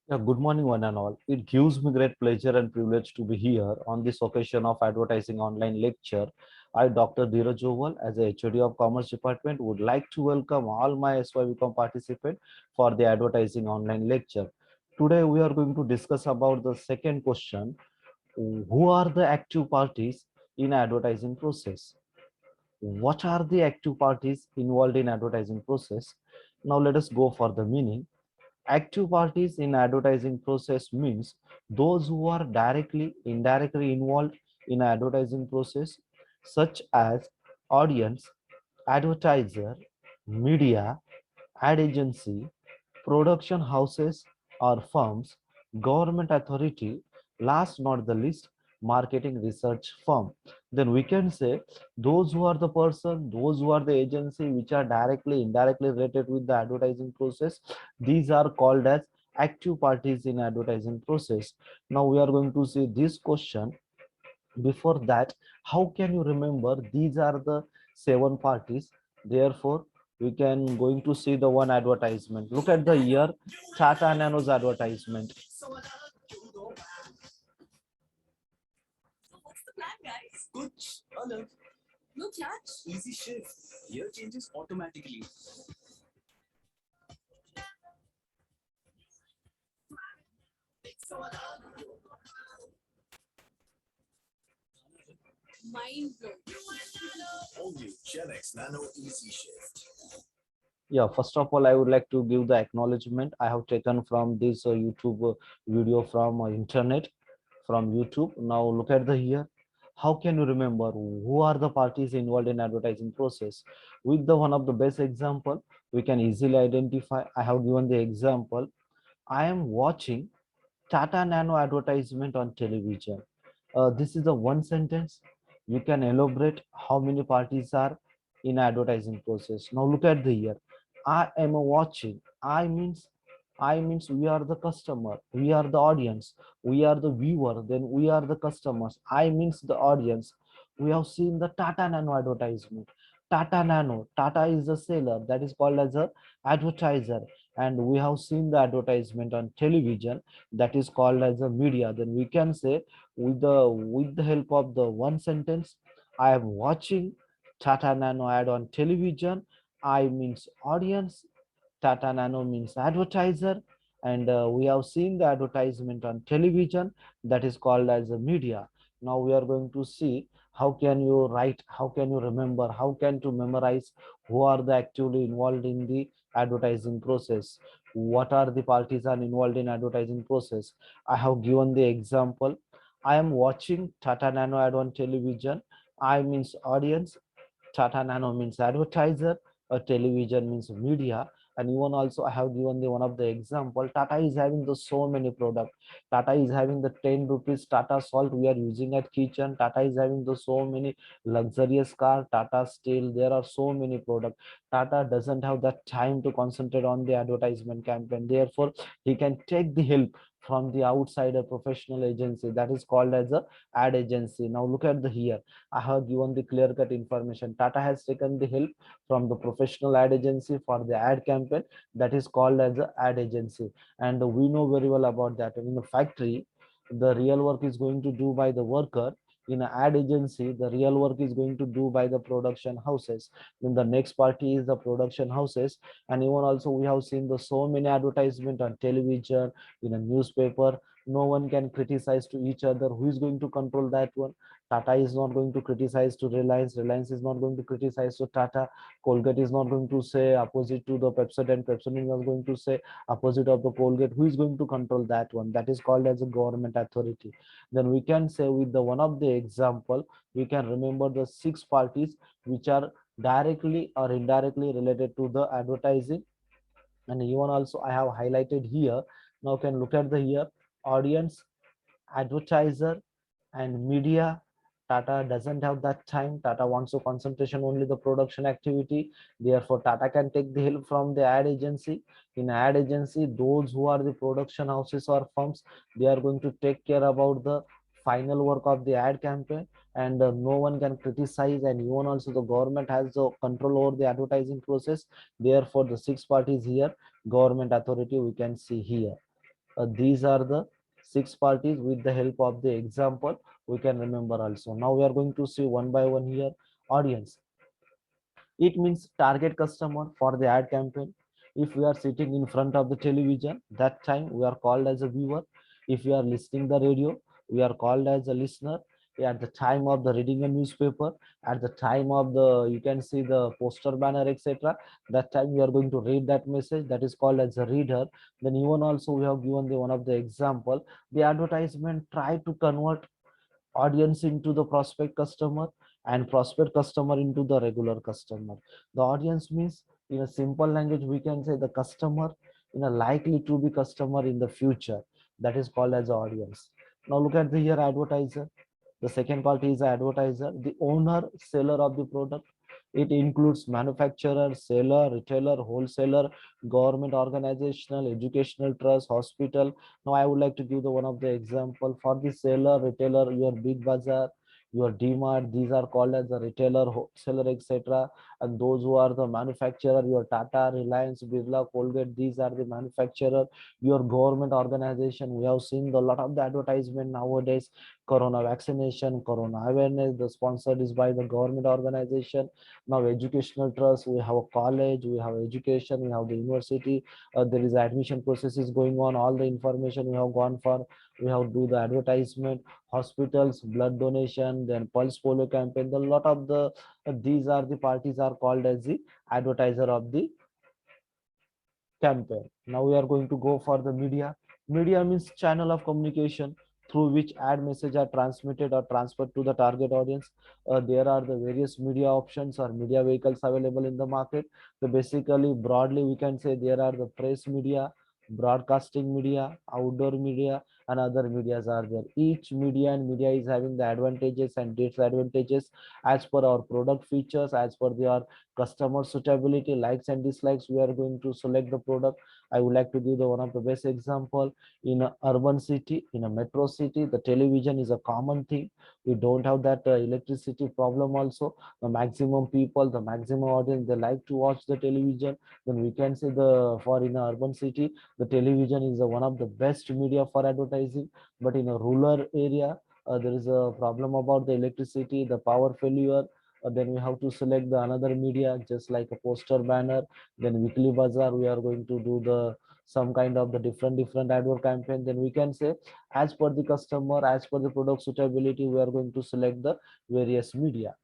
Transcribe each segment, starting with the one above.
Yeah, good morning, one and all. It gives me great pleasure and privilege to be here on this occasion of advertising online lecture. I, Dr. Dheeraj Joval, as a HOD of Commerce Department, would like to welcome all my SYBCom participants for the advertising online lecture. Today, we are going to discuss about the second question: who are the active parties in advertising process? What are the active parties involved in advertising process? Now, let us go for the meaning. Active parties in advertising process means those who are directly, indirectly involved in advertising process, such as audience, advertiser, media, ad agency, production houses or firms, government authority, last not the least, marketing research firm. Then we can say those who are the person, those who are the agency which are directly, indirectly related with the advertising process, these are called as active parties in advertising process. Now we are going to see this question. Before that, how can you remember these are the seven parties? Therefore, we can going to see the one advertisement. Look at the year, Tata Nano's advertisement. What's the plan, guys? Kuch alag. No clutch? Easy shift. Gear changes automatically. Mind blown. All new Gen X Nano Easy Shift. Yeah, first of all, I would like to give the acknowledgement I have taken from this YouTube video from internet, from YouTube. Now look at the here. How can you remember who are the parties involved in advertising process? With the one of the best example, we can easily identify. I have given the example. I am watching Tata Nano advertisement on television. This is the one sentence. You can elaborate how many parties are in advertising process. Now look at the year. I am watching. I means we are the customer, we are the audience, we are the viewer, then we are the customers. I means the audience. We have seen the Tata Nano advertisement. Tata Nano, Tata is the seller, that is called as a advertiser, and we have seen the advertisement on television, that is called as a media. Then we can say with the help of the one sentence, I am watching Tata Nano ad on television. I means audience, Tata Nano means advertiser, and we have seen the advertisement on television, that is called as a media. Now we are going to see how can you write, how can you remember, how can to memorize who are the actively involved in the advertising process. What are the parties are involved in advertising process? I have given the example. I am watching Tata Nano ad on television. I means audience, Tata Nano means advertiser, a television means media, and even also I have given the one of the example. Tata is having the so many product. Tata is having the 10 rupees Tata salt we are using at kitchen. Tata is having the so many luxurious car, Tata Steel. There are so many product. Tata doesn't have that time to concentrate on the advertisement campaign. Therefore, he can take the help from the outsider professional agency, that is called as a ad agency. Now look at the here. I have given the clear cut information. Tata has taken the help from the professional ad agency for the ad campaign, that is called as a ad agency. And we know very well about that. In the factory, the real work is going to do by the worker. In an ad agency, the real work is going to do by the production houses. Then the next party is the production houses. And even also we have seen the so many advertisement on television, in a newspaper. No one can criticize to each other. Who is going to control that one? Tata is not going to criticize to Reliance. Reliance is not going to criticize to Tata. Colgate is not going to say opposite to the Pepsodent. Pepsodent is not going to say opposite of the Colgate. Who is going to control that one? That is called as a government authority. Then we can say with the one of the example, we can remember the six parties which are directly or indirectly related to the advertising. And even also I have highlighted here. Now can look at the here, audience, advertiser, and media. Tata doesn't have that time. Tata wants to concentration only the production activity. Therefore, Tata can take the help from the ad agency. In ad agency, those who are the production houses or firms, they are going to take care about the final work of the ad campaign, and no one can criticize, and even also the government has the control over the advertising process. Therefore, the six parties here, government authority we can see here. These are the six parties. With the help of the example, we can remember also. Now we are going to see one by one here. Audience, it means target customer for the ad campaign. If we are sitting in front of the television, that time we are called as a viewer. If we are listening the radio, we are called as a listener. At the time of the reading a newspaper, at the time of the, you can see the poster banner, etc., that time we are going to read that message, that is called as a reader. Then even also we have given the one of the example, the advertisement try to convert audience into the prospect customer and prospect customer into the regular customer. The audience means, in a simple language, we can say the customer in a likely to be customer in the future. That is called as audience. Now look at the here advertiser. The second part is advertiser, the owner, seller of the product. It includes manufacturer, seller, retailer, wholesaler, government, organizational, educational trust, hospital. Now I would like to give the one of the example for the seller, retailer, your big bazaar, your DMart. These are called as the retailer, wholesaler, etc. And those who are the manufacturer, your Tata, Reliance, Birla, Colgate. These are the manufacturer. Your government organization. We have seen a lot of the advertisement nowadays. Corona vaccination, corona awareness. The sponsored is by the government organization. Now educational trust, we have a college, we have education, we have the university. There is admission process is going on, all the information we have gone for, we have do the advertisement. Hospitals, blood donation, then pulse polio campaign, the lot of the these are the parties are called as the advertiser of the campaign. Now we are going to go for the media. Media means channel of communication through which ad message are transmitted or transferred to the target audience. There are the various media options or media vehicles available in the market. So basically, broadly, we can say there are the press media, broadcasting media, outdoor media, and other medias are there. Each media and media is having the advantages and disadvantages as per our product features, as per their customer suitability, likes and dislikes. We are going to select the product. I would like to give the one of the best example. In a urban city, in a metro city, the television is a common thing. We don't have that electricity problem also. The maximum people, the maximum audience, they like to watch the television. Then we can say the, for in a urban city, the television is one of the best media for advertising. But in a rural area, there is a problem about the electricity, the power failure. Then we have to select the another media, just like a poster banner. Then weekly bazaar, we are going to do the some kind of the different advert campaign. Then we can say, as per the customer, as per the product suitability, we are going to select the various media.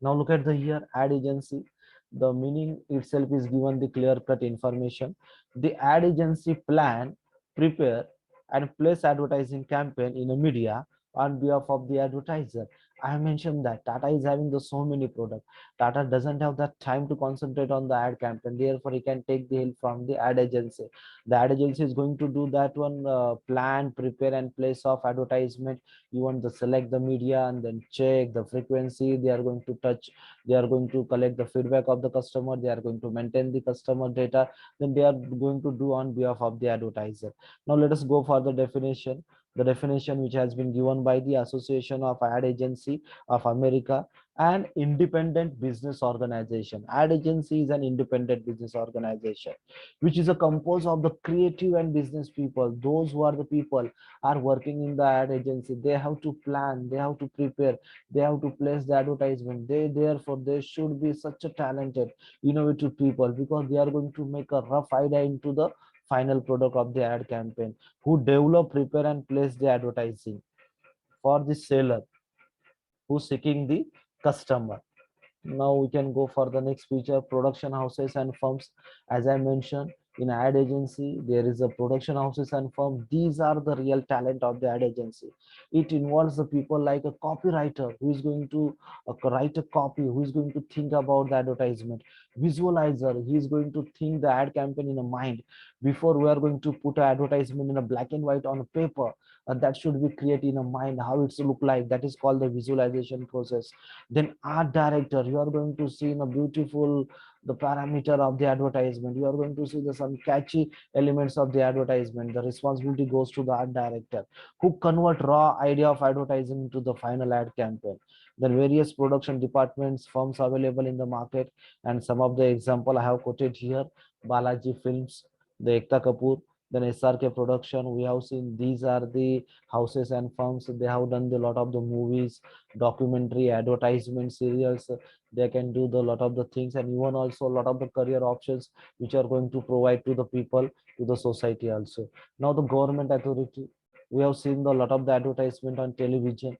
Now look at the here ad agency. The meaning itself is given the clear cut information. The ad agency plan, prepare, and place advertising campaign in a media on behalf of the advertiser. I mentioned that Tata is having the so many products. Tata doesn't have that time to concentrate on the ad campaign. Therefore, he can take the help from the ad agency. The ad agency is going to do that one, plan, prepare, and place of advertisement. You want to select the media and then check the frequency they are going to touch. They are going to collect the feedback of the customer. They are going to maintain the customer data. Then they are going to do on behalf of the advertiser. Now let us go for the definition. The definition which has been given by the Association of Ad Agency of America, an independent business organization. Ad agency is an independent business organization which is a composed of the creative and business people. Those who are the people are working in the ad agency, they have to plan, they have to prepare, they have to place the advertisement. They therefore they should be such a talented, innovative people, because they are going to make a rough idea into the final product of the ad campaign, who develop, prepare, and place the advertising for the seller who's seeking the customer. Now we can go for the next feature, production houses and firms. As I mentioned, in ad agency there is a production houses and firm. These are the real talent of the ad agency. It involves the people like a copywriter who is going to write a copy, who is going to think about the advertisement, visualizer, he is going to think the ad campaign in a mind before we are going to put an advertisement in a black and white on a paper. That should be created in a mind how it's look like. That is called the visualization process. Then art director, you are going to see in a beautiful the parameter of the advertisement. You are going to see the some catchy elements of the advertisement. The responsibility goes to the art director who convert raw idea of advertising into the final ad campaign. Then various production departments, firms available in the market, and some of the example I have quoted here: Balaji Films, the Ekta Kapoor, Then SRK production, we have seen these are the houses and firms. They have done the lot of the movies, documentary, advertisement, serials. They can do the lot of the things, and even also a lot of the career options which are going to provide to the people, to the society also. Now the government authority, we have seen the lot of the advertisement on television.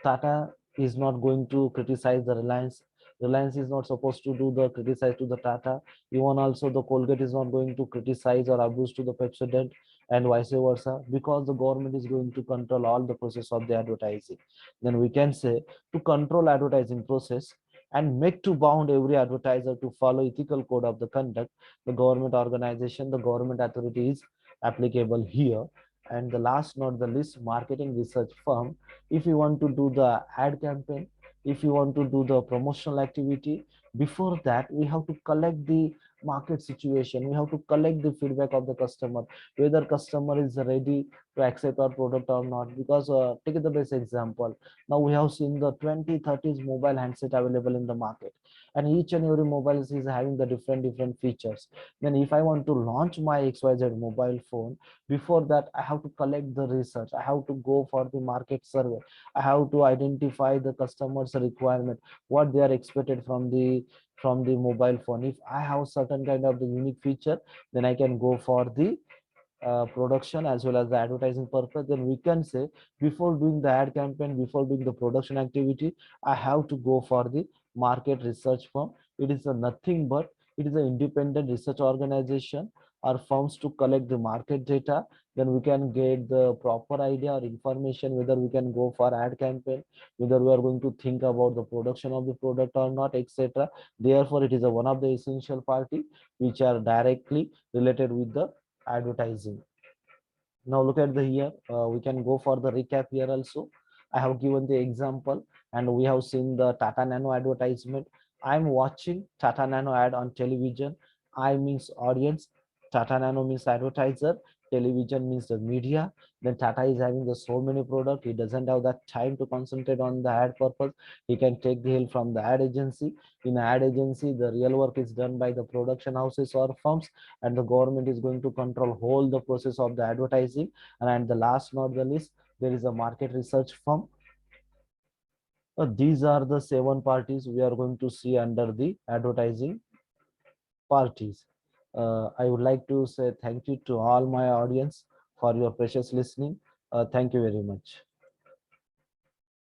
Tata is not going to criticize the Reliance. Reliance is not supposed to do the criticize to the Tata. Even also the Colgate is not going to criticize or abuse to the Pepsodent, and vice versa, because the government is going to control all the process of the advertising. Then we can say, to control advertising process and make to bound every advertiser to follow ethical code of the conduct, the government organization, the government authority is applicable here. And the last not the least, marketing research firm. If you want to do the ad campaign, if you want to do the promotional activity, before that we have to collect the market situation, we have to collect the feedback of the customer, whether customer is ready to accept our product or not. Because take the best example, now we have seen the 2030s mobile handset available in the market, and each and every mobile is having the different features. Then if I want to launch my XYZ mobile phone, before that I have to collect the research, I have to go for the market survey, I have to identify the customer's requirement, what they are expected from the mobile phone. If I have certain kind of the unique feature, then I can go for the production as well as the advertising purpose. Then we can say, before doing the ad campaign, before doing the production activity, I have to go for the market research firm. It is a nothing but it is an independent research organization or firms to collect the market data. Then we can get the proper idea or information whether we can go for ad campaign, whether we are going to think about the production of the product or not, etc. Therefore it is a one of the essential party which are directly related with the advertising. Now look at the here, we can go for the recap here also. I have given the example, and we have seen the Tata Nano advertisement. I'm watching Tata Nano ad on television. I means audience, Tata Nano means advertiser, television means the media. Then Tata is having the so many product, he doesn't have that time to concentrate on the ad purpose. He can take the help from the ad agency. In ad agency, the real work is done by the production houses or firms, and the government is going to control whole the process of the advertising. And the last not the least, there is a market research firm. These are the seven parties we are going to see under the advertising parties. I would like to say thank you to all my audience for your precious listening. Thank you very much.